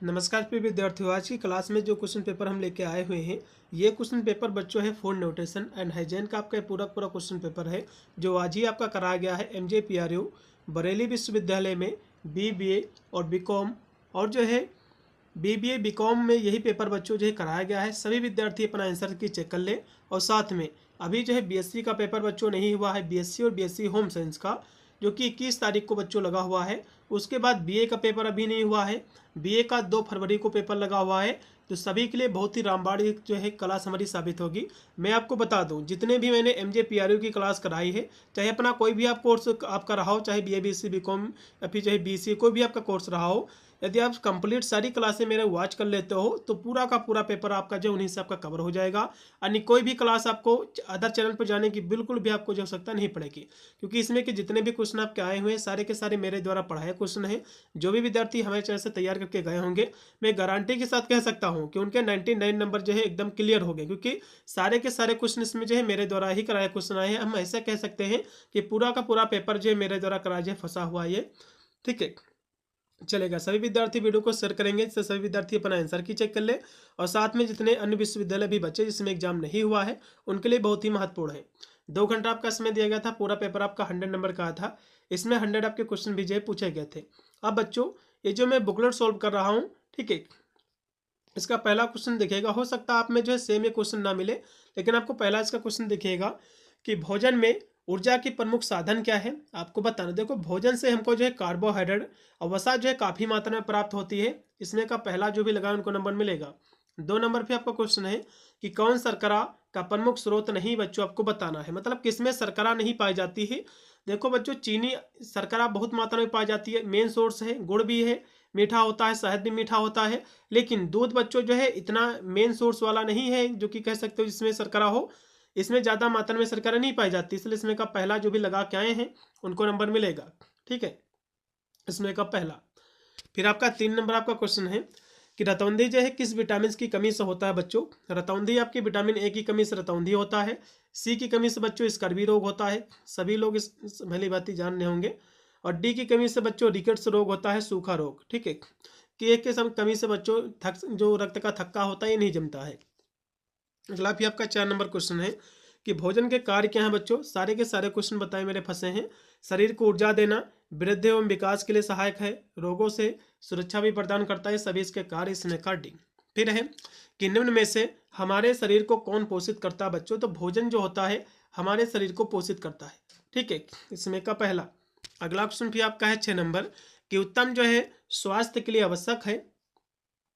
नमस्कार प्रिय विद्यार्थियों, आज की क्लास में जो क्वेश्चन पेपर हम लेके आए हुए हैं, ये क्वेश्चन पेपर बच्चों है फूड न्यूट्रिशन एंड हाइजीन का आपका पूरा क्वेश्चन पेपर है जो आज ही आपका कराया गया है MJPRU बरेली विश्वविद्यालय में BBA और BCom और जो है BBA BCom में यही पेपर बच्चों जो है कराया गया है। सभी विद्यार्थी अपना आंसर की चेक कर ले और साथ में अभी जो है BSc का पेपर बच्चों नहीं हुआ है, BSc और BSc होम साइंस का, जो कि 21 तारीख को बच्चों लगा हुआ है। उसके बाद BA का पेपर अभी नहीं हुआ है, BA का 2 फरवरी को पेपर लगा हुआ है। तो सभी के लिए बहुत ही रामबाण जो है क्लास हमारी साबित होगी। मैं आपको बता दूं, जितने भी मैंने MJPRU की क्लास कराई है, चाहे अपना कोई भी आप कोर्स आपका रहा हो, चाहे BA BSc BCom या फिर चाहे BCA कोई भी आपका कोर्स रहा हो, यदि आप कंप्लीट सारी क्लासें मेरे वॉच कर लेते हो तो पूरा का पूरा पेपर आपका जो उन्हीं से आपका कवर हो जाएगा। यानी कोई भी क्लास आपको अदर चैनल पर जाने की बिल्कुल भी आपको जो आवश्यकता नहीं पड़ेगी, क्योंकि इसमें कि जितने भी क्वेश्चन आपके आए हुए हैं सारे के सारे मेरे द्वारा पढ़ाए क्वेश्चन हैं। जो भी विद्यार्थी हमारे चैनल से तैयार करके गए होंगे, मैं गारंटी के साथ कह सकता हूँ कि उनके 99 नंबर जो है एकदम क्लियर हो गए, क्योंकि सारे के सारे क्वेश्चन इसमें जो है मेरे द्वारा ही कराए क्वेश्चन आए हैं। हम ऐसा कह सकते हैं कि पूरा का पूरा पेपर जो है मेरे द्वारा कराया जो है फंसा हुआ है ये। ठीक है, चलेगा। सभी विद्यार्थी वीडियो को शेयर करेंगे जिससे सभी विद्यार्थी अपना आंसर की चेक कर ले और साथ में जितने अन्य विश्वविद्यालय भी बच्चे जिसमें एग्जाम नहीं हुआ है उनके लिए बहुत ही महत्वपूर्ण है। 2 घंटा आपका समय दिया गया था, पूरा पेपर आपका 100 नंबर का था। इसमें 100 आपके क्वेश्चन भी जो है पूछे गए थे। अब बच्चों, ये जो मैं बुकलेट सॉल्व कर रहा हूँ, ठीक है, इसका पहला क्वेश्चन दिखेगा। हो सकता है आप में जो है सेम ये क्वेश्चन ना मिले, लेकिन आपको पहला इसका क्वेश्चन दिखेगा कि भोजन में ऊर्जा की प्रमुख साधन क्या है, आपको बताना। देखो, भोजन से हमको जो है कार्बोहाइड्रेट और वसा जो है काफ़ी मात्रा में प्राप्त होती है। इसमें का पहला जो भी लगा उनको नंबर मिलेगा। 2 नंबर पे आपका क्वेश्चन है कि कौन शर्करा का प्रमुख स्रोत नहीं, बच्चों आपको बताना है। मतलब किसमें शर्करा नहीं पाई जाती है। देखो बच्चों, चीनी शर्करा बहुत मात्रा में पाई जाती है, मेन सोर्स है। गुड़ भी है, मीठा होता है, शहद भी मीठा होता है। लेकिन दूध बच्चों जो है इतना मेन सोर्स वाला नहीं है जो कि कह सकते हो जिसमें शर्करा हो। इसमें ज़्यादा मात्रा में शर्करा नहीं पाई जाती, इसलिए इसमें का पहला जो भी लगा के आए हैं उनको नंबर मिलेगा। ठीक है, इसमें का पहला। फिर आपका 3 नंबर आपका क्वेश्चन है कि रतौंधी जो है किस विटामिन की कमी से होता है बच्चों। रतौंधी आपकी विटामिन A की कमी से रतौंधी होता है। C की कमी से बच्चों स्कर्वी रोग होता है, सभी लोग इस भली भांति जान रहे होंगे। और D की कमी से बच्चों रिकेट्स रोग होता है, सूखा रोग। ठीक है, K के सब कमी से बच्चों जो रक्त का थक्का होता है ये नहीं जमता है। अगला भी आपका 4 नंबर क्वेश्चन है कि भोजन के कार्य क्या हैं बच्चों। सारे के सारे क्वेश्चन बताए मेरे फंसे हैं। शरीर को ऊर्जा देना, वृद्धि एवं विकास के लिए सहायक है, रोगों से सुरक्षा भी प्रदान करता है, सभी इसके कार्य इसमें का डी। फिर है कि निम्न में से हमारे शरीर को कौन पोषित करता है बच्चों। तो भोजन जो होता है हमारे शरीर को पोषित करता है। ठीक है, इसमें का पहला। अगला क्वेश्चन भी आपका है 6 नंबर कि उत्तम जो है स्वास्थ्य के लिए आवश्यक है।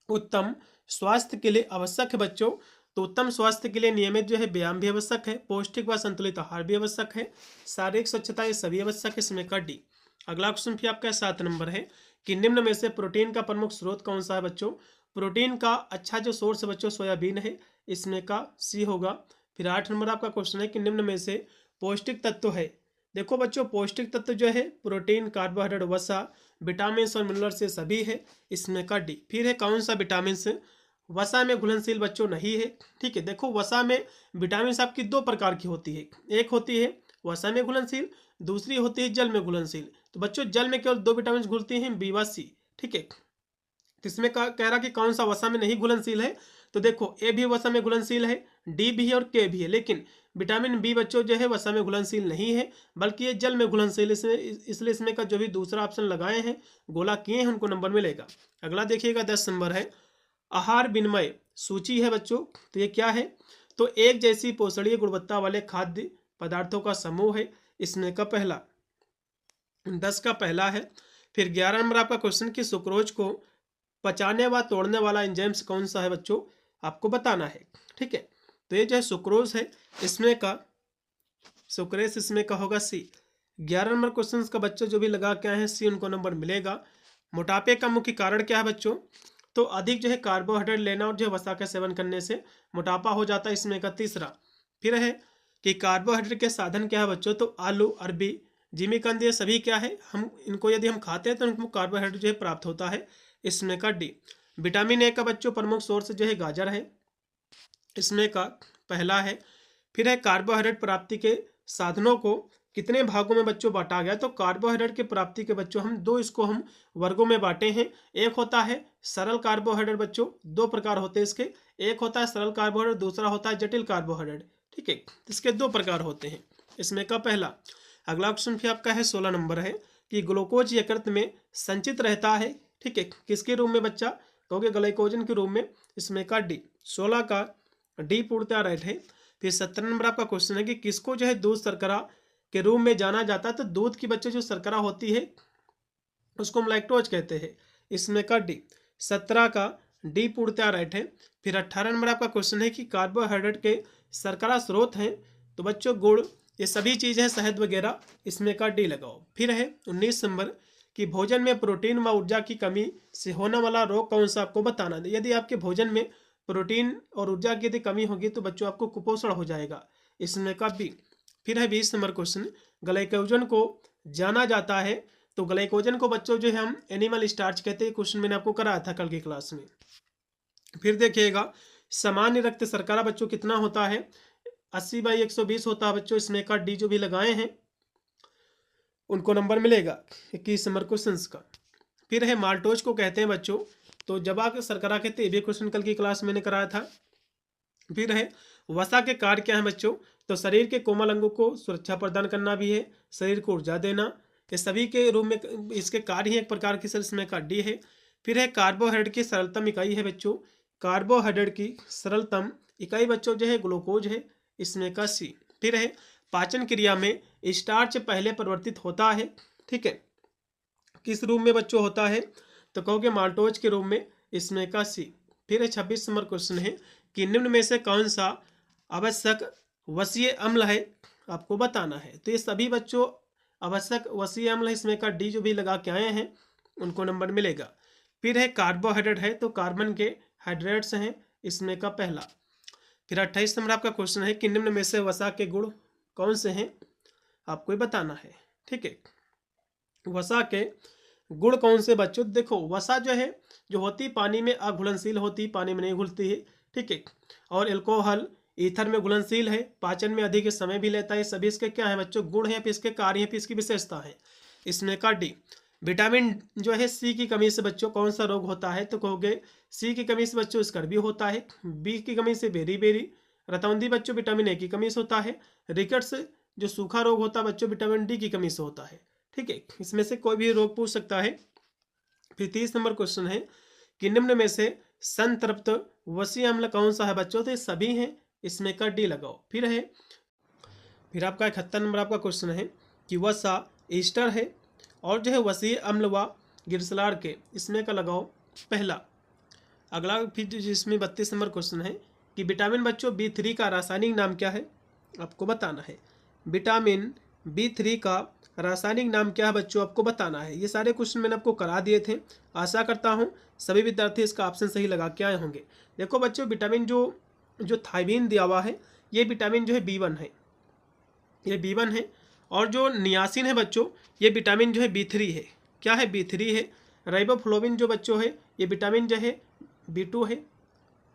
उत्तम स्वास्थ्य के लिए आवश्यक है बच्चों। तो उत्तम स्वास्थ्य के लिए नियमित जो है व्यायाम भी आवश्यक है, पौष्टिक व संतुलित आहार भी आवश्यक है, शारीरिक स्वच्छता ये सभी आवश्यक है, इसमें का डी। अगला क्वेश्चन भी आपका 7 नंबर है कि निम्न में से प्रोटीन का प्रमुख स्रोत कौन सा है बच्चों। प्रोटीन का अच्छा जो सोर्स है बच्चों सोयाबीन है, इसमें का सी होगा। फिर 8 नंबर आपका क्वेश्चन है कि निम्न में से पौष्टिक तत्व है। देखो बच्चों, पौष्टिक तत्व जो है प्रोटीन, कार्बोहाइड्रेट, वसा, विटामिन और मिनरल से सभी है, इसमें का डी। फिर है कौन सा विटामिन वसा में घुलनशील बच्चों नहीं है। ठीक है, देखो वसा में विटामिन आपकी 2 प्रकार की होती है, एक होती है वसा में घुलनशील, दूसरी होती है जल में घुलनशील। तो बच्चों जल में केवल 2 विटामिन घुलती हैं, बी व सी। ठीक है, तो इसमें कह रहा कि कौन सा वसा में नहीं घुलनशील है। तो देखो ए भी वसा में घुलनशील है, डी भी है और के भी है, लेकिन विटामिन बी बच्चों जो है वसा में घुलनशील नहीं है, बल्कि ये जल में घुलनशील। इसलिए इसमें का जो भी दूसरा ऑप्शन लगाए हैं, गोला किए हैं, उनको नंबर मिलेगा। अगला देखिएगा 10 नंबर है आहार विनिमय सूची है बच्चों। तो ये क्या है, तो एक जैसी पोषणीय गुणवत्ता वाले खाद्य पदार्थों का समूह है, इसमें का पहला। 10 का पहला है। फिर 11 नंबर आपका क्वेश्चन कि सुक्रोज को पचाने व तोड़ने वाला एंजाइम्स कौन सा है बच्चों, आपको बताना है। ठीक है, तो ये जो है सुक्रोज है, इसमें का सुक्रेस इसमें का होगा सी। 11 नंबर क्वेश्चन का बच्चों जो भी लगा के आए हैं सी, उनको नंबर मिलेगा। मोटापे का मुख्य कारण क्या है बच्चों, तो अधिक जो है कार्बोहाइड्रेट लेना और जो है वसा का सेवन करने से मोटापा हो जाता है, इसमें का तीसरा। फिर है कि कार्बोहाइड्रेट के साधन क्या है बच्चों, तो आलू, अरबी, जिमीकंद ये सभी क्या है, हम इनको यदि हम खाते हैं तो उनको कार्बोहाइड्रेट जो है प्राप्त होता है, इसमें का डी। विटामिन ए का बच्चों प्रमुख सोर्स जो है गाजर है, इसमें का पहला है। फिर है कार्बोहाइड्रेट प्राप्ति के साधनों को कितने भागों में बच्चों बांटा गया, तो कार्बोहाइड्रेट की प्राप्ति के बच्चों हम वर्गों में बांटे हैं। एक होता है सरल कार्बोहाइड्रेट बच्चों, दो प्रकार होते हैं इसके, एक होता है सरल कार्बोहाइड्रेट, दूसरा होता है जटिल कार्बोहाइड्रेट। ठीक है, इसके दो प्रकार होते हैं। इसमें का पहला, अगला क्वेश्चन भी आपका है 16 नंबर है कि ग्लूकोज यकृत में संचित रहता है। ठीक है, किसके रूप में बच्चा, कहोगे ग्लाइकोजन के रूप में। इसमें का डी, 16 का डी पूर्णतः राइट है। फिर 17 नंबर आपका क्वेश्चन है कि किसको जो है दूध शर्करा के रूप में जाना जाता है, तो दूध की बच्चे जो शर्करा होती है उसको हम लैक्टोज कहते हैं। इसमें का डी, 17 का डी पूर्णतः राइट है। फिर 18 नंबर आपका क्वेश्चन है कि कार्बोहाइड्रेट के शर्करा स्रोत हैं, तो बच्चों गुड़, ये सभी चीज़ है, शहद वगैरह। इसमें का डी लगाओ। फिर है 19 नंबर कि भोजन में प्रोटीन व ऊर्जा की कमी से होने वाला रोग कौन सा, आपको बताना है। यदि आपके भोजन में प्रोटीन और ऊर्जा की यदि कमी होगी तो बच्चों आपको कुपोषण हो जाएगा। इसमें का बी। फिर है 20 नंबर क्वेश्चन, ग्लाइकोजन को जाना जाता है, तो ग्लाइकोजन को बच्चों जो है हम एनिमल स्टार्च कहते हैं। क्वेश्चन मैंने आपको कराया था कल की क्लास में। फिर देखिएगा सामान्य रक्त शर्करा बच्चों कितना होता है, 80/120 होता है बच्चों। इसमें का डी जो भी लगाए हैं उनको नंबर मिलेगा 21 नंबर क्वेश्चन का। फिर है माल्टोज को कहते हैं बच्चों, तो जब आप शर्करा कहते हैं, ये भी क्वेश्चन कल की क्लास मैंने कराया था। फिर है वसा के कार्य क्या है बच्चों, तो शरीर के कोमल अंगों को सुरक्षा प्रदान करना भी है, शरीर को ऊर्जा देना, ये सभी के रूप में इसके कार्य ही एक प्रकार की सेल्स में का डी है। फिर है कार्बोहाइड्रेट की सरलतम इकाई है बच्चों, कार्बोहाइड्रेट की सरलतम इकाई बच्चों जो है ग्लूकोज है। इसमें का सी। फिर है पाचन क्रिया में स्टार्च पहले परिवर्तित होता है। ठीक है, किस रूप में बच्चों होता है, तो कहोगे माल्टोज के रूप में। इसमें का सी। फिर है 26 नंबर क्वेश्चन है कि निम्न में से कौन सा आवश्यक वसीय अम्ल है, आपको बताना है। तो ये सभी बच्चों आवश्यक वसीय अम्ल है। इसमें का डी जो भी लगा के आए हैं उनको नंबर मिलेगा। फिर है कार्बोहाइड्रेट है, तो कार्बन के हाइड्रेट्स हैं। इसमें का पहला। फिर 28 नंबर आपका क्वेश्चन है कि निम्न में से वसा के गुण कौन से हैं, आपको बताना है। ठीक है, वसा के गुण कौन से बच्चों, देखो वसा जो है जो होती पानी में अघुलनशील होती, पानी में नहीं घुलती है। ठीक है, और एल्कोहल ईथर में घुलनशील है, पाचन में अधिक समय भी लेता है। सभी इसके क्या है बच्चों, गुण है, फिर इसके कार्य है, फिर इसकी विशेषता है। इसमें का डी। विटामिन जो है सी की कमी से बच्चों कौन सा रोग होता है, तो कहोगे सी की कमी से बच्चों स्कर्वी होता है, बी की कमी से बेरी, रतौंधी बच्चों विटामिन ए की कमी से होता है, रिकेट्स जो सूखा रोग होता है बच्चों विटामिन डी की कमी से होता है। ठीक है, इसमें से कोई भी रोग पूछ सकता है। फिर 30 नंबर क्वेश्चन है कि निम्न में से संतृप्त वसीय अम्ल कौन सा है बच्चों, तो ये सभी हैं। इसमें का डी लगाओ। फिर आपका 71 नंबर आपका क्वेश्चन है कि वसा ईस्टर है, और जो है वसीय अम्ल व गिरसलार के। इसमें का लगाओ पहला। अगला फिर जिसमें 32 नंबर क्वेश्चन है कि विटामिन बच्चों B3 का रासायनिक नाम क्या है, आपको बताना है। विटामिन B3 का रासायनिक नाम क्या है बच्चों, आपको बताना है। ये सारे क्वेश्चन मैंने आपको करा दिए थे, आशा करता हूँ सभी विद्यार्थी इसका ऑप्शन सही लगा के आए होंगे। देखो बच्चों विटामिन जो थायमीन दिया हुआ है, ये विटामिन जो है B1 है, ये B1 है। और जो नियासिन है बच्चों, ये विटामिन जो है B3 है। क्या है, B3 है। राइबोफ्लोविन जो बच्चों है, ये विटामिन जो है B2 है,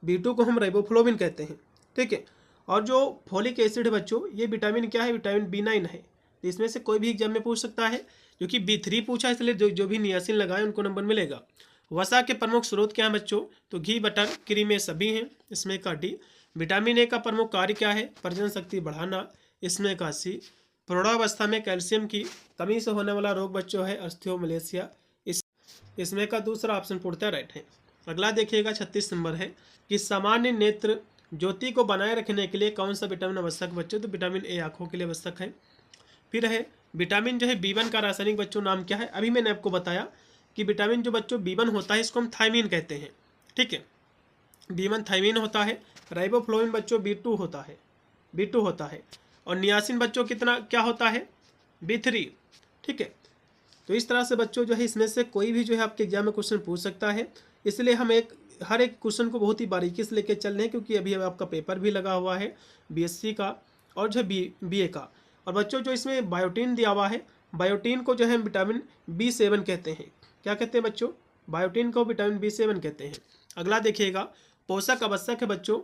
B2 को हम राइबोफ्लोविन कहते हैं। ठीक है, और जो फोलिक एसिड है बच्चों, ये विटामिन क्या है, विटामिन B9 है। तो इसमें से कोई भी एग्जाम में पूछ सकता है, क्योंकि B3 पूछा इसलिए जो भी नियासिन लगाए उनको नंबर मिलेगा। वसा के प्रमुख स्रोत क्या है बच्चों, तो घी, बटर, क्रीम ये सभी हैं। इसमें का डी। विटामिन ए का प्रमुख कार्य क्या है, प्रजनन शक्ति बढ़ाना। इसमें का सी। प्रौढ़ावस्था में कैल्शियम की कमी से होने वाला रोग बच्चों है ऑस्टियोमलेशिया। इसमें का दूसरा ऑप्शन पूर्णतः राइट है। अगला देखिएगा 36 नंबर है कि सामान्य नेत्र ज्योति को बनाए रखने के लिए कौन सा विटामिन आवश्यक बच्चों, तो विटामिन ए आंखों के लिए आवश्यक है। फिर है विटामिन जो है B1 का रासायनिक बच्चों नाम क्या है, अभी मैंने आपको बताया कि विटामिन जो बच्चों B1 होता है इसको हम थायमीन कहते हैं। ठीक है, B1 थायमीन होता है। राइबोफ्लोविन बच्चों B2 होता है। और नियासिन बच्चों कितना क्या होता है, B3। ठीक है, तो इस तरह से बच्चों जो है इसमें से कोई भी जो है आपके एग्जाम में क्वेश्चन पूछ सकता है, इसलिए हम हर एक क्वेश्चन को बहुत ही बारीकी से लेकर चल रहे हैं, क्योंकि अभी आपका पेपर भी लगा हुआ है BSc का और जो है BA का। और बच्चों जो इसमें बायोटीन दिया हुआ है, बायोटीन को जो है विटामिन B7 कहते हैं। क्या कहते हैं बच्चों, बायोटीन को विटामिन B7 कहते हैं। अगला देखिएगा पोषक आवश्यक है बच्चों,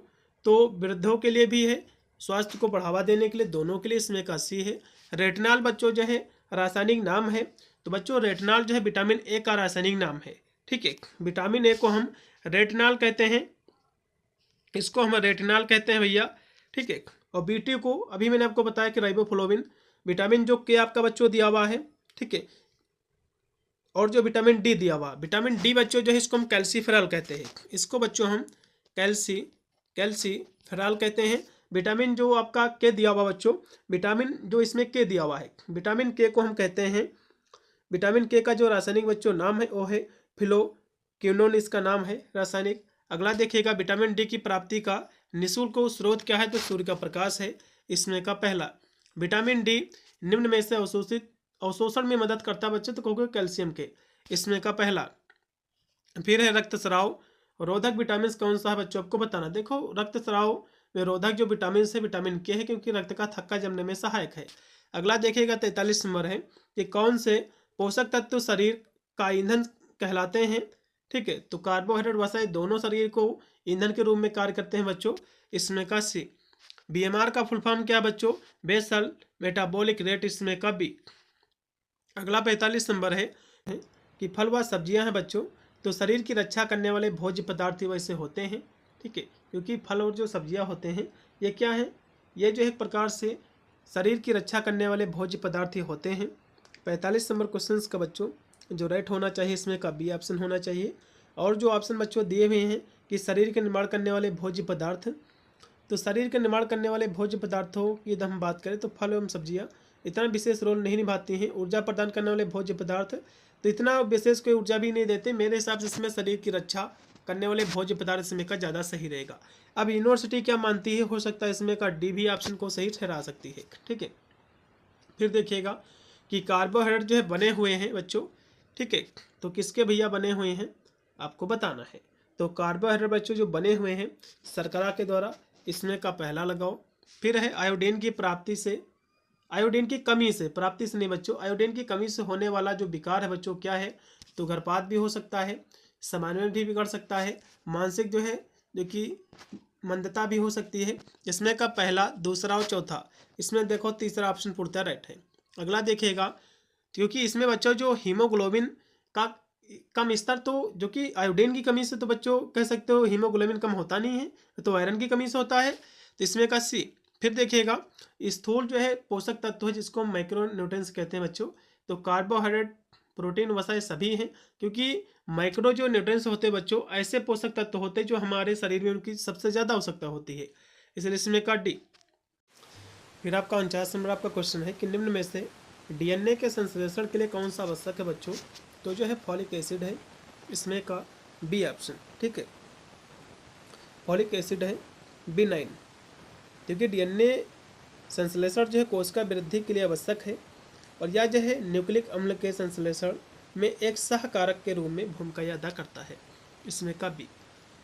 तो वृद्धों के लिए भी है, स्वास्थ्य को बढ़ावा देने के लिए, दोनों के लिए, इसमें का सी है। रेटिनॉल बच्चों जो है रासायनिक नाम है, तो बच्चों रेटिनॉल जो है विटामिन ए का रासायनिक नाम है। ठीक है, विटामिन ए को हम रेटिनॉल कहते हैं, इसको हम रेटिनॉल कहते हैं भैया। ठीक है, और बीटी को अभी मैंने आपको बताया कि राइबोफ्लोविन। विटामिन जो के आपका बच्चों दिया हुआ है, ठीक है, और जो विटामिन डी दिया हुआ, विटामिन डी बच्चों जो है इसको हम कैल्सीफेरॉल कहते हैं, इसको बच्चों हम कैल्सीफेरॉल कहते हैं। विटामिन जो आपका के दिया हुआ बच्चों, विटामिन जो इसमें के दिया हुआ है, विटामिन के को हम कहते हैं, विटामिन के का जो रासायनिक बच्चों नाम है वो है फिलोक्विनोन, इसका नाम है रासायनिक। अगला देखिएगा, विटामिन डी की प्राप्ति का निःशुल्क स्रोत क्या है, तो सूर्य का प्रकाश है, इसमें का पहला। विटामिन डी निम्न में से अवशोषण में मदद करता है बच्चों, तो कहोगे कैल्शियम के, इसमें का पहला। फिर है रक्तस्राव रोधक विटामिन कौन सा है बच्चों, आपको बताना। देखो रक्तस्राव में रोधक जो विटामिन है विटामिन के है, क्योंकि रक्त का थक्का जमने में सहायक है। अगला देखिएगा 43 नंबर है कि कौन से पोषक तत्व शरीर का ईंधन कहलाते हैं। ठीक है, तो कार्बोहाइड्रेट वसा दोनों शरीर को ईंधन के रूप में कार्य करते हैं बच्चों, इसमें का सी। बीएमआर का फुल फॉर्म क्या है बच्चों, बेसल मेटाबॉलिक रेट, इसमें का बी। अगला 45 नंबर है कि फल व सब्जियां हैं बच्चों, तो शरीर की रक्षा करने वाले भोज्य पदार्थ वैसे होते हैं। ठीक है, क्योंकि फल और जो सब्जियां होते हैं ये क्या है, ये जो एक प्रकार से शरीर की रक्षा करने वाले भोज्य पदार्थ ही होते हैं। 45 नंबर क्वेश्चन का बच्चों जो राइट होना चाहिए, इसमें का बी ऑप्शन होना चाहिए। और जो ऑप्शन बच्चों दिए हुए हैं कि शरीर के निर्माण करने वाले भोज्य पदार्थ, तो शरीर के निर्माण करने वाले भोज्य पदार्थों की यदि हम बात करें तो फल एवं सब्जियां इतना विशेष रोल नहीं निभाती हैं। ऊर्जा प्रदान करने वाले भोज्य पदार्थ तो इतना विशेष कोई ऊर्जा भी नहीं देते। मेरे हिसाब से इसमें शरीर की रक्षा करने वाले भोज्य पदार्थ इसमें का ज़्यादा सही रहेगा। अब यूनिवर्सिटी क्या मानती है, हो सकता है इसमें का डी भी ऑप्शन को सही ठहरा सकती है। ठीक है, फिर देखिएगा कि कार्बोहाइड्रेट जो है बने हुए हैं बच्चों, ठीक है, तो किसके भैया बने हुए हैं आपको बताना है। तो कार्बोहाइड्रेट बच्चों जो बने हुए हैं शर्करा के द्वारा, इसमें का पहला लगाओ। फिर है आयोडीन की प्राप्ति से, आयोडीन की कमी से, प्राप्ति से नहीं बच्चों, आयोडीन की कमी से होने वाला जो विकार है बच्चों क्या है, तो गर्भपात भी हो सकता है, सामान्य में भी बिगड़ सकता है, मानसिक जो है जो कि मंदता भी हो सकती है। इसमें का पहला, दूसरा और चौथा, इसमें देखो तीसरा ऑप्शन पूर्णतः राइट है। अगला देखिएगा, क्योंकि इसमें बच्चों जो हीमोग्लोबिन का कम स्तर, तो जो कि आयोडीन की कमी से तो बच्चों कह सकते हो हीमोग्लोबिन कम होता नहीं है, तो आयरन की कमी से होता है, तो इसमें का सी। फिर देखिएगा स्थूल जो है पोषक तत्व है जिसको हम माइक्रो न्यूट्रिएंट्स कहते हैं बच्चों, तो कार्बोहाइड्रेट प्रोटीन वसा ये सभी हैं, क्योंकि माइक्रो जो न्यूट्रिएंट्स होते हैं बच्चों ऐसे पोषक तत्व होते हैं जो हमारे शरीर में उनकी सबसे ज़्यादा आवश्यकता होती है, इसलिए इसमें का डी। फिर आपका 49 नंबर आपका क्वेश्चन है कि निम्न में से डीएनए के संश्लेषण के लिए कौन सा आवश्यक है बच्चों, तो जो है फॉलिक एसिड है, इसमें का बी ऑप्शन। ठीक है, फॉलिक एसिड है B9, क्योंकि डीएनए संश्लेषण जो है कोशिका वृद्धि के लिए आवश्यक है, और यह जो है न्यूक्लिक अम्ल के संश्लेषण में एक सहकारक के रूप में भूमिका अदा करता है, इसमें का बी।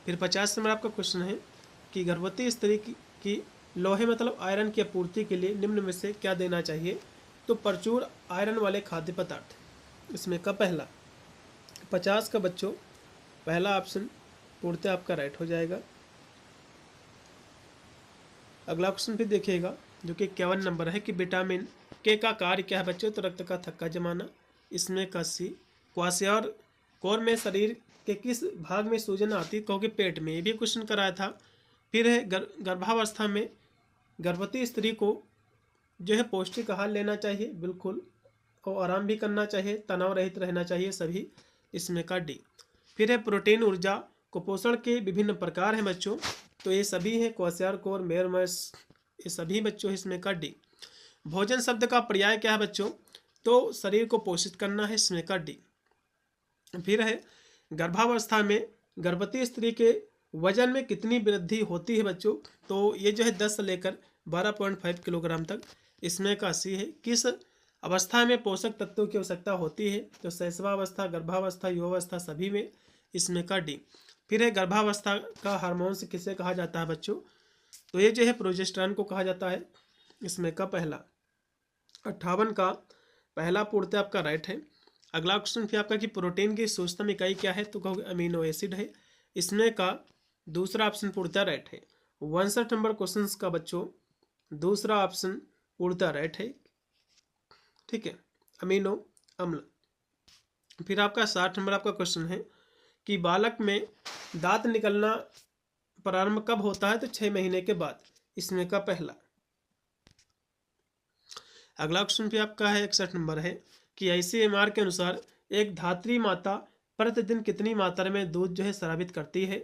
फिर 50 नंबर आपका क्वेश्चन है कि गर्भवती स्त्री की लोहे मतलब आयरन की आपूर्ति के लिए निम्न में से क्या देना चाहिए, तो प्रचुर आयरन वाले खाद्य पदार्थ, इसमें का पहला। 50 का बच्चों पहला ऑप्शन पूर्णतः आपका राइट हो जाएगा। अगला क्वेश्चन फिर देखिएगा जो कि 51 नंबर है कि विटामिन के का कार्य क्या है बच्चों, तो रक्त का थक्का जमाना, इसमें का सी। क्वासियर कोर में शरीर के किस भाग में सूजन आती, कहोगे पेट में, ये भी क्वेश्चन कराया था। फिर है गर्भावस्था में गर्भवती स्त्री को जो है पौष्टिक आहार लेना चाहिए बिल्कुल, और आराम भी करना चाहिए, तनाव रहित रहना चाहिए सभी, इसमें का डी। फिर है प्रोटीन ऊर्जा कुपोषण के विभिन्न प्रकार हैं बच्चों, तो ये सभी हैं क्वासियर कोर, मेरमस, ये सभी बच्चों इसमें का डी। भोजन शब्द का पर्याय क्या है बच्चों, तो शरीर को पोषित करना है, इसमें का डी। फिर है गर्भावस्था में गर्भवती स्त्री के वजन में कितनी वृद्धि होती है बच्चों, तो ये जो है 10 से लेकर 12.5 किलोग्राम तक, इसमें का सी है। किस अवस्था में पोषक तत्वों की आवश्यकता होती है, तो शैशवावस्था, गर्भावस्था, युवावस्था सभी में, इसमें का डी। फिर है गर्भावस्था का हार्मोन्स किसे कहा जाता है बच्चों, तो ये जो है प्रोजेस्टेरॉन को कहा जाता है, इसमें का पहला। 58 का पहला पूर्णतः आपका राइट है। अगला क्वेश्चन फिर आपका कि प्रोटीन की सूक्ष्मतम इकाई क्या है, तो कहोगे अमीनो एसिड है, इसमें का दूसरा ऑप्शन पूर्णतः राइट है। 62 नंबर क्वेश्चन का बच्चों दूसरा ऑप्शन उड़ता राइट है, ठीक है, अमीनो अम्ल। फिर आपका 60 नंबर आपका क्वेश्चन है कि बालक में दांत निकलना प्रारंभ कब होता है, तो 6 महीने के बाद, इसमें का पहला। अगला क्वेश्चन भी आपका है 61 नंबर है कि ICMR के अनुसार एक धात्री माता प्रतिदिन कितनी मात्रा में दूध जो है स्रावित करती है,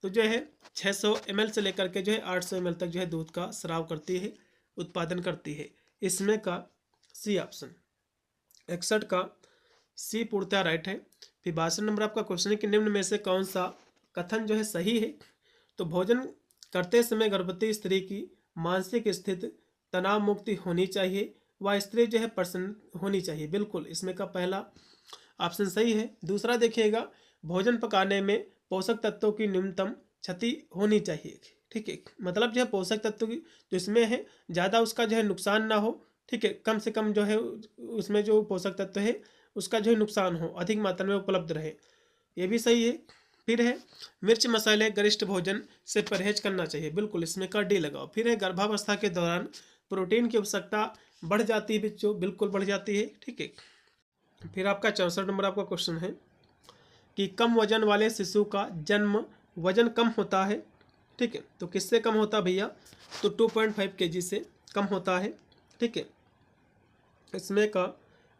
तो जो है 600 ml से लेकर के जो है 800 ml तक जो है दूध का स्राव करती है, उत्पादन करती है, इसमें का सी ऑप्शन। 61 का सी पूर्णतः राइट है। फिर 62 नंबर आपका क्वेश्चन है कि निम्न में से कौन सा कथन जो है सही है, तो भोजन करते समय गर्भवती स्त्री की मानसिक स्थिति तनाव मुक्ति होनी चाहिए, वह स्त्री जो है प्रसन्न होनी चाहिए, बिल्कुल इसमें का पहला ऑप्शन सही है। दूसरा देखिएगा, भोजन पकाने में पोषक तत्वों की न्यूनतम क्षति होनी चाहिए, ठीक है, मतलब जो है पोषक तत्व की जो इसमें है ज़्यादा उसका जो है नुकसान ना हो, ठीक है, कम से कम जो है उसमें जो पोषक तत्व है उसका जो है नुकसान हो, अधिक मात्रा में उपलब्ध रहे, ये भी सही है। फिर है मिर्च मसाले गरिष्ठ भोजन से परहेज करना चाहिए, बिल्कुल इसमें का डी लगाओ। फिर है गर्भावस्था के दौरान प्रोटीन की आवश्यकता बढ़ जाती है बच्चों, बिल्कुल बढ़ जाती है, ठीक है। फिर आपका 64 नंबर आपका क्वेश्चन है कि कम वजन वाले शिशु का जन्म वजन कम होता है, ठीक है, तो किससे कम होता है भैया, तो 2.5 kg से कम होता है, ठीक है, इसमें का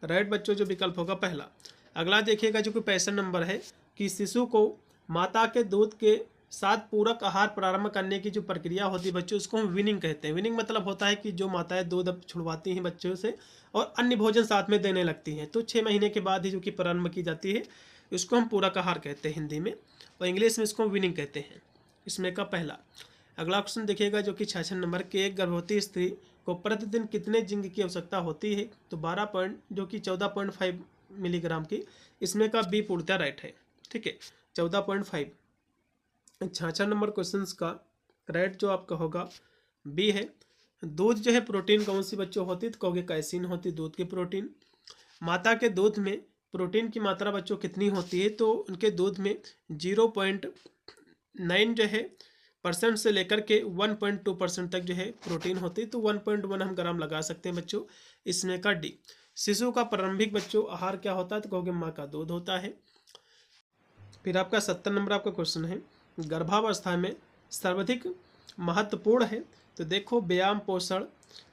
राइट बच्चों जो विकल्प होगा पहला। अगला देखिएगा जो कि 65 नंबर है कि शिशु को माता के दूध के साथ पूरक आहार प्रारंभ करने की जो प्रक्रिया होती है बच्चों, उसको हम वीनिंग कहते हैं। वीनिंग मतलब होता है कि जो माताएं दूध छुड़वाती हैं बच्चों से और अन्य भोजन साथ में देने लगती हैं, तो 6 महीने के बाद ही जो कि प्रारंभ की जाती है, इसको हम पूरक आहार कहते हैं हिंदी में, और इंग्लिश में इसको वीनिंग कहते हैं, इसमें का पहला। अगला क्वेश्चन देखिएगा जो कि 66 नंबर के एक गर्भवती स्त्री को प्रतिदिन कितने जिंक की आवश्यकता होती है, तो 14.5 मिलीग्राम की, इसमें का बी पूर्णतः राइट है, ठीक है, 14.5। 66 नंबर क्वेश्चन का राइट जो आपका होगा बी है। दूध जो है प्रोटीन कौन सी बच्चों होती है, तो कहोगे कैसीन होती, दूध की प्रोटीन। माता के दूध में प्रोटीन की मात्रा बच्चों कितनी होती है, तो उनके दूध में 0.9 जो है % से लेकर के 1.2% तक जो है प्रोटीन होती है, तो 1.1 हम ग्राम लगा सकते हैं बच्चों, इसमें का डी। शिशु का प्रारंभिक बच्चों आहार क्या होता है, तो कहोगे माँ का दूध होता है। फिर आपका 70 नंबर आपका क्वेश्चन है गर्भावस्था में सर्वाधिक महत्वपूर्ण है, तो देखो व्यायाम पोषण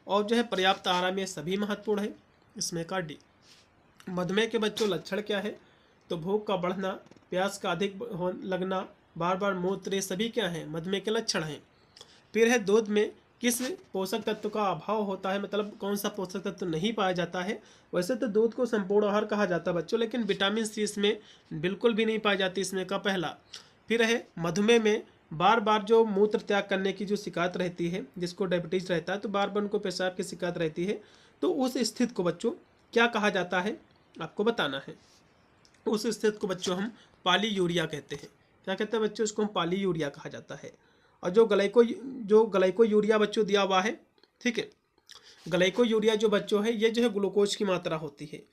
और जो है पर्याप्त आराम, ये सभी महत्वपूर्ण है, इसमें का डी। मधुमेह के बच्चों लक्षण क्या है, तो भूख का बढ़ना, प्यास का अधिक लगना, बार बार मूत्र, ये सभी क्या हैं, मधुमेह के लक्षण हैं। फिर है दूध में किस पोषक तत्व का अभाव होता है, मतलब कौन सा पोषक तत्व नहीं पाया जाता है। वैसे तो दूध को संपूर्ण आहार कहा जाता है बच्चों, लेकिन विटामिन सी इसमें बिल्कुल भी नहीं पाई जाती, इसमें का पहला। फिर है मधुमेह में बार बार जो मूत्र त्याग करने की जो शिकायत रहती है, जिसको डायबिटीज रहता है, तो बार बार उनको पेशाब की शिकायत रहती है, तो उस स्थिति को बच्चों क्या कहा जाता है, आपको बताना है। उस स्थिति को बच्चों हम पॉलीयूरिया कहते हैं। क्या कहते हैं बच्चों, इसको हम पॉलीयूरिया कहा जाता है। और जो ग्लाइकोयूरिया बच्चों दिया हुआ है, ठीक है, ग्लाइकोयूरिया जो बच्चों है ये जो है ग्लूकोज की मात्रा होती है।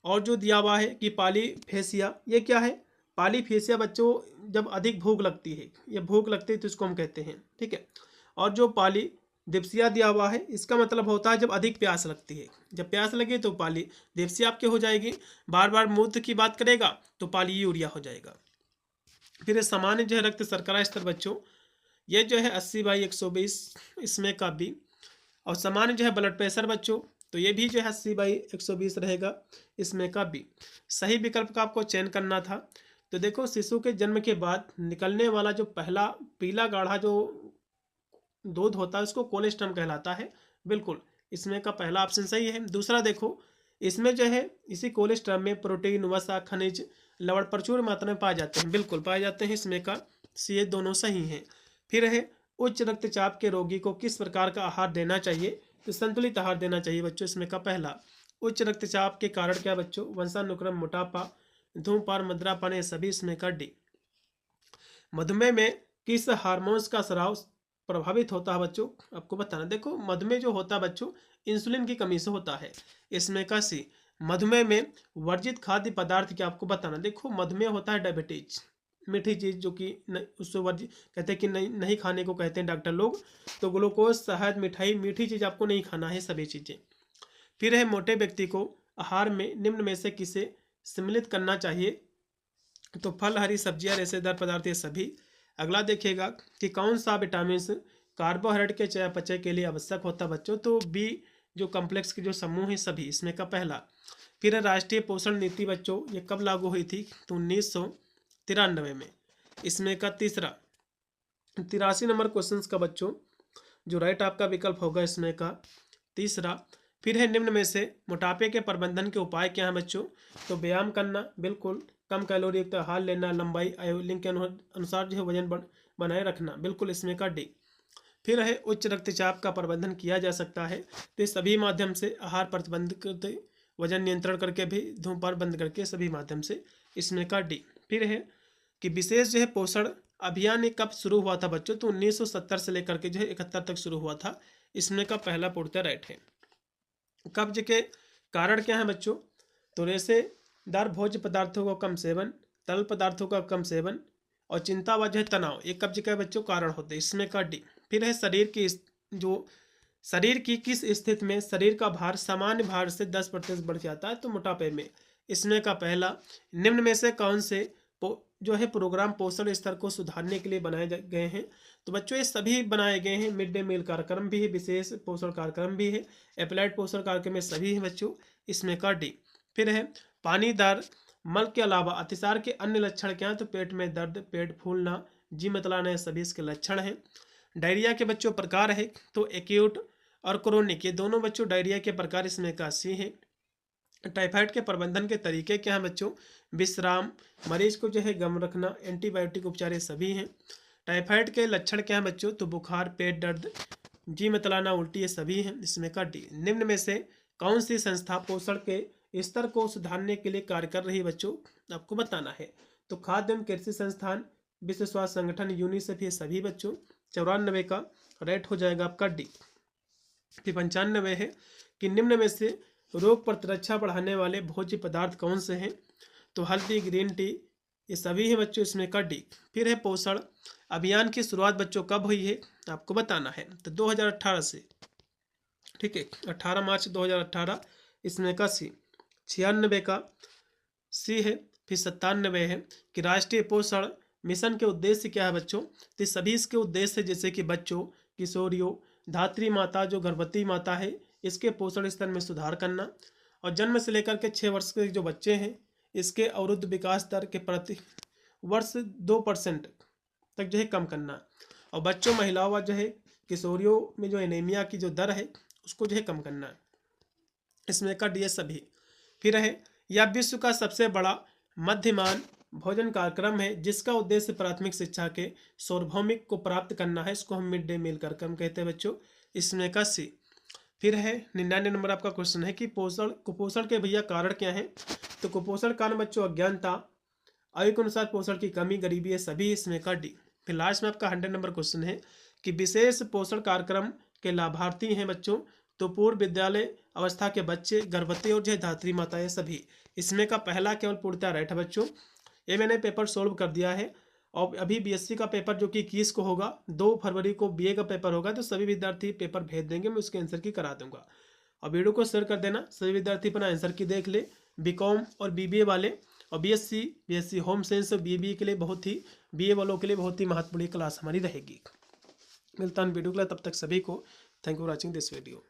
और जो दिया हुआ है कि पॉलीफेसिया, ये क्या है, पॉलीफेसिया बच्चों जब अधिक भूख लगती है, ये भूख लगती है तो इसको हम कहते हैं, ठीक है। और जो पॉलीडिप्सिया दिया हुआ है, इसका मतलब होता है जब अधिक प्यास लगती है, जब प्यास लगे तो पॉलीडिप्सिया आपके हो जाएगी। बार बार मूत्र की बात करेगा तो पॉलीयूरिया हो जाएगा। फिर सामान्य जो है रक्त शर्करा स्तर बच्चों, ये जो है 80/120, इसमें का बी। और सामान्य जो है ब्लड प्रेशर बच्चों, तो ये भी जो है 80/120 रहेगा, इसमें का बी। सही विकल्प का आपको चयन करना था। तो देखो शिशु के जन्म के बाद निकलने वाला जो पहला पीला गाढ़ा जो दूध होता है उसको कोलेस्ट्रम कहलाता है, बिल्कुल इसमें का पहला ऑप्शन सही है। दूसरा देखो इसमें जो है इसी कोलेस्ट्रम में प्रोटीन, वसा, खनिज, लवण प्रचुर मात्रा में पाए जाते हैं, बिल्कुल पाए जाते हैं, इसमें का सी, ये दोनों सही हैं। फिर है उच्च रक्तचाप के रोगी को किस प्रकार का आहार देना चाहिए, तो संतुलित आहार देना चाहिए बच्चों, इसमें का पहला। उच्च रक्तचाप के कारण क्या बच्चों, वंशानुक्रम, मोटापा, धूमपान, मदिरापान, ये सभी, इसमें का डी। मधुमेह में किस हार्मोन्स का स्राव प्रभावित होता है बच्चों, आपको बताना। देखो मधुमेह जो होता है बच्चों इंसुलिन की कमी से होता है, इसमें का सी। मधुमेह में वर्जित खाद्य पदार्थ क्या, आपको बताना। देखो मधुमेह होता है डायबिटीज मीठी चीज़ जो कि उससे वर्ज कहते हैं कि नहीं खाने को कहते हैं डॉक्टर लोग। तो ग्लूकोज, शहद, मिठाई, मीठी चीज़ आपको नहीं खाना है सभी चीज़ें। फिर है मोटे व्यक्ति को आहार में निम्न में से किसे सम्मिलित करना चाहिए? तो फल, हरी सब्जियां, रेशेदार पदार्थ ये सभी। अगला देखिएगा कि कौन सा विटामिन कार्बोहाइड्रेट के चयापचय के लिए आवश्यक होता है बच्चों? तो बी जो कॉम्प्लेक्स के जो समूह है सभी, इसमें का पहला। फिर है राष्ट्रीय पोषण नीति बच्चों, ये कब लागू हुई थी? तो 1993 में। इसमें का तीसरा। 83 नंबर क्वेश्चन का बच्चों जो राइट आपका विकल्प होगा इसमें का तीसरा। फिर है निम्न में से मोटापे के प्रबंधन के उपाय क्या हैं बच्चों? तो व्यायाम करना, बिल्कुल। कम कैलोरी युक्त आहार लेना, लंबाई आयु लिंग के अनुसार जो है वजन बनाए रखना, बिल्कुल इसमें का डी। फिर है उच्च रक्तचाप का प्रबंधन किया जा सकता है, तो सभी माध्यम से आहार प्रतिबंध करते, वजन नियंत्रण करके भी, धूम्रपान बंद करके, सभी माध्यम से, इसमें का डी। फिर है कि विशेष जो है पोषण अभियान ये कब शुरू हुआ था बच्चों? तो 1970 से लेकर के जो है 71 तक शुरू हुआ था, इसमें का पहला पूर्णतः राइट है। कब्ज के कारण क्या है बच्चों? तो रेशेदार भोज्य पदार्थों का कम सेवन, तरल पदार्थों का कम सेवन और चिंता व जो है तनाव, ये कब्ज का बच्चों कारण होते हैं, इसमें का डी। फिर है शरीर की किस स्थिति में शरीर का भार सामान्य भार से 10% बढ़ जाता है? तो मोटापे में, इसमें का पहला। निम्न में से कौन से जो है प्रोग्राम पोषण स्तर को सुधारने के लिए बनाए गए हैं? तो बच्चों ये सभी बनाए गए हैं। मिड डे मील कार्यक्रम भी है, विशेष पोषण कार्यक्रम भी है, अप्लाइड पोषण कार्यक्रम में सभी है बच्चों, इसमें का डी। फिर है पानीदार मल के अलावा अतिसार के अन्य लक्षण क्या हैं? तो पेट में दर्द, पेट फूलना, जी मतलाना, सभी इसके लक्षण हैं। डायरिया के बच्चों प्रकार है, तो एक्यूट और क्रोनिक, ये दोनों बच्चों डायरिया के प्रकार, इसमें का सी है। टाइफाइड के प्रबंधन के तरीके क्या हैं बच्चों? विश्राम, मरीज को जो है गम रखना, एंटीबायोटिक उपचार, ये सभी हैं। टाइफाइड के लक्षण क्या हैं बच्चों? तो बुखार, पेट दर्द, जी मतलाना, उल्टी, ये सभी हैं, इसमें का डी। निम्न में से कौन सी संस्था पोषण के स्तर को सुधारने के लिए कार्य कर रही है बच्चों? आपको बताना है। तो खाद्य एवं कृषि संस्थान, विश्व स्वास्थ्य संगठन, यूनिसेफ, ये सभी बच्चों। 94 का राइट हो जाएगा आपका डी। फिर 95 है कि निम्न में से रोग प्रतिरक्षा बढ़ाने वाले भोज्य पदार्थ कौन से हैं? तो हल्दी, ग्रीन टी, ये सभी हैं बच्चों, इसमें का डी। फिर है पोषण अभियान की शुरुआत बच्चों कब हुई है? आपको बताना है। तो 2018 से, ठीक है, 18 मार्च 2018, इसमें का सी। 96 का सी है। फिर 97 है कि राष्ट्रीय पोषण मिशन के उद्देश्य क्या है बच्चों? तो सभी इसके उद्देश्य जैसे कि बच्चों, किशोरियों, धात्री माता जो गर्भवती माता है, इसके पोषण स्तर में सुधार करना, और जन्म से लेकर के 6 वर्ष के जो बच्चे हैं इसके अवरुद्ध विकास दर के प्रति वर्ष 2% तक जो है कम करना, और बच्चों, महिलाओं व जो है किशोरियों में जो एनीमिया की जो दर है उसको जो है कम करना, इसमें का डी सभी। फिर है यह विश्व का सबसे बड़ा मध्यमान भोजन कार्यक्रम है जिसका उद्देश्य प्राथमिक शिक्षा के सार्वभौमिक को प्राप्त करना है, इसको हम मिड डे मील कार्यक्रम कहते हैं बच्चों, इसमें का सी। फिर है 99 नंबर आपका क्वेश्चन है कि कुपोषण के भैया कारण क्या है? तो कुपोषण कारण बच्चों अज्ञानता, आयु के अनुसार पोषण की कमी, गरीबी, है सभी, इसमें का डी। फिर लास्ट में आपका 100 नंबर क्वेश्चन है कि विशेष पोषण कार्यक्रम के लाभार्थी हैं बच्चों, तो पूर्व विद्यालय अवस्था के बच्चे, गर्भवती और जो धात्री माताएं, सभी, इसमें का पहला केवल पूर्णतः राइट है बच्चों। ये मैंने पेपर सोल्व कर दिया है, और अभी बीएससी का पेपर जो कि 21 को होगा, 2 फरवरी को बीए का पेपर होगा, तो सभी विद्यार्थी पेपर भेज देंगे, मैं उसके आंसर की करा दूंगा। और वीडियो को शेयर कर देना, सभी विद्यार्थी अपना आंसर की देख ले, बीकॉम और बीबीए वाले, और बीएससी होम साइंस और बीबीए के लिए बहुत ही, बीए वालों के लिए बहुत ही महत्वपूर्ण क्लास हमारी रहेगी। मिलता हूं वीडियो के लिए, तब तक सभी को thank you for watching this video.